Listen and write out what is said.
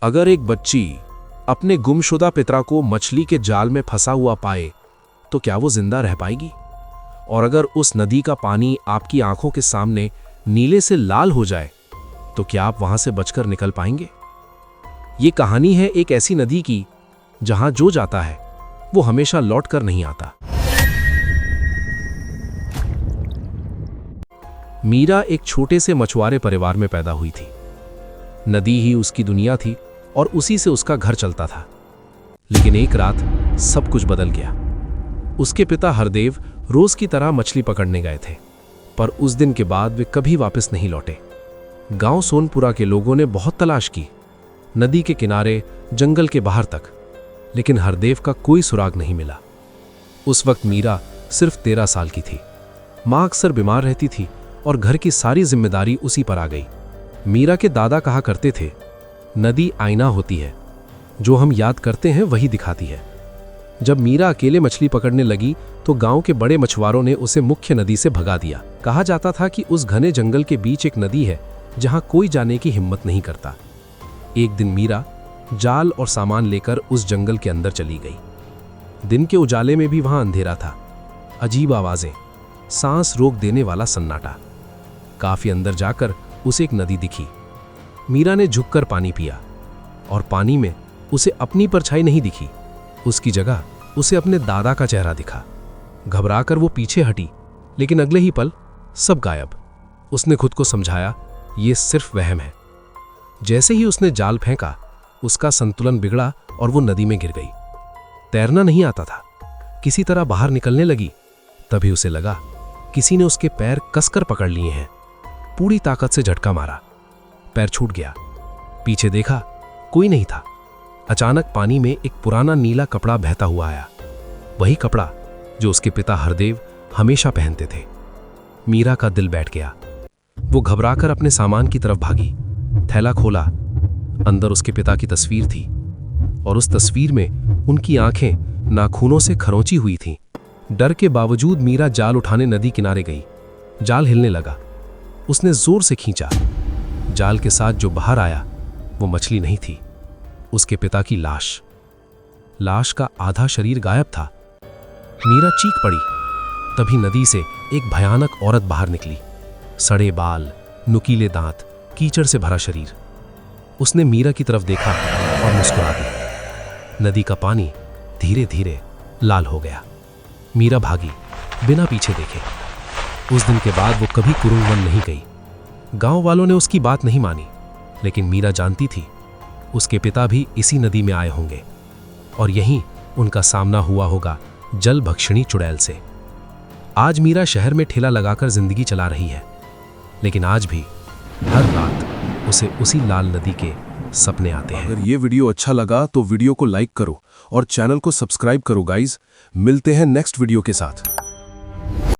अगर एक बच्ची अपने गुमशुदा पिता को मछली के जाल में फंसा हुआ पाए तो क्या वो जिंदा रह पाएगी? और अगर उस नदी का पानी आपकी आंखों के सामने नीले से लाल हो जाए तो क्या आप वहां से बचकर निकल पाएंगे? ये कहानी है एक ऐसी नदी की जहां जो जाता है वो हमेशा लौट कर नहीं आता। मीरा एक छोटे से मछुआरे परिवार में पैदा हुई थी। नदी ही उसकी दुनिया थी और उसी से उसका घर चलता था। लेकिन एक रात सब कुछ बदल गया। उसके पिता हरदेव रोज की तरह मछली पकड़ने गए थे, पर उस दिन के बाद वे कभी वापस नहीं लौटे। गांव सोनपुरा के लोगों ने बहुत तलाश की, नदी के किनारे, जंगल के बाहर तक, लेकिन हरदेव का कोई सुराग नहीं मिला। उस वक्त मीरा सिर्फ 13 साल की थी। मां अक्सर बीमार रहती थी और घर की सारी जिम्मेदारी उसी पर आ गई। मीरा के दादा कहा करते थे, नदी आईना होती है, जो हम याद करते हैं वही दिखाती है। जब मीरा अकेले मछली पकड़ने लगी तो गांव के बड़े मछुआरों ने उसे मुख्य नदी से भगा दिया। कहा जाता था कि उस घने जंगल के बीच एक नदी है जहां कोई जाने की हिम्मत नहीं करता। एक दिन मीरा जाल और सामान लेकर उस जंगल के अंदर चली गई। दिन के उजाले में भी वहां अंधेरा था। अजीब आवाजें, सांस रोक देने वाला सन्नाटा। काफी अंदर जाकर उसे एक नदी दिखी। मीरा ने झुककर पानी पिया और पानी में उसे अपनी परछाई नहीं दिखी। उसकी जगह उसे अपने दादा का चेहरा दिखा। घबराकर वो पीछे हटी, लेकिन अगले ही पल सब गायब। उसने खुद को समझाया, ये सिर्फ वहम है। जैसे ही उसने जाल फेंका, उसका संतुलन बिगड़ा और वो नदी में गिर गई। तैरना नहीं आता था, किसी तरह बाहर निकलने लगी। तभी उसे लगा किसी ने उसके पैर कसकर पकड़ लिए हैं। पूरी ताकत से झटका मारा, पैर छूट गया। पीछे देखा, कोई नहीं था। अचानक पानी में एक पुराना नीला कपड़ा बहता हुआ आया, वही कपड़ा जो उसके पिता हरदेव हमेशा पहनते थे। मीरा का दिल बैठ गया। वो घबराकर अपने सामान की तरफ भागी। थैला खोला, अंदर उसके पिता की तस्वीर थी और उस तस्वीर में उनकी आंखें नाखूनों से खरोंची हुई थीं। डर के बावजूद मीरा जाल उठाने नदी किनारे गई। जाल हिलने लगा। उसने जोर से खींचा। जाल के साथ जो बाहर आया वो मछली नहीं थी, उसके पिता की लाश। लाश का आधा शरीर गायब था। मीरा चीख पड़ी। तभी नदी से एक भयानक औरत बाहर निकली। सड़े बाल, नुकीले दांत, कीचड़ से भरा शरीर। उसने मीरा की तरफ देखा और मुस्कुरा दी। नदी का पानी धीरे धीरे लाल हो गया। मीरा भागी, बिना पीछे देखे। उस दिन के बाद वो कभी कुरुंगवन नहीं गई। गांव वालों ने उसकी बात नहीं मानी, लेकिन मीरा जानती थी उसके पिता भी इसी नदी में आए होंगे और यहीं उनका सामना हुआ होगा जल भक्षणी चुड़ैल से। आज मीरा शहर में ठेला लगाकर जिंदगी चला रही है, लेकिन आज भी हर रात उसे उसी लाल नदी के सपने आते हैं। अगर ये वीडियो अच्छा लगा तो वीडियो को लाइक करो और चैनल को सब्सक्राइब करो गाइज। मिलते हैं नेक्स्ट वीडियो के साथ।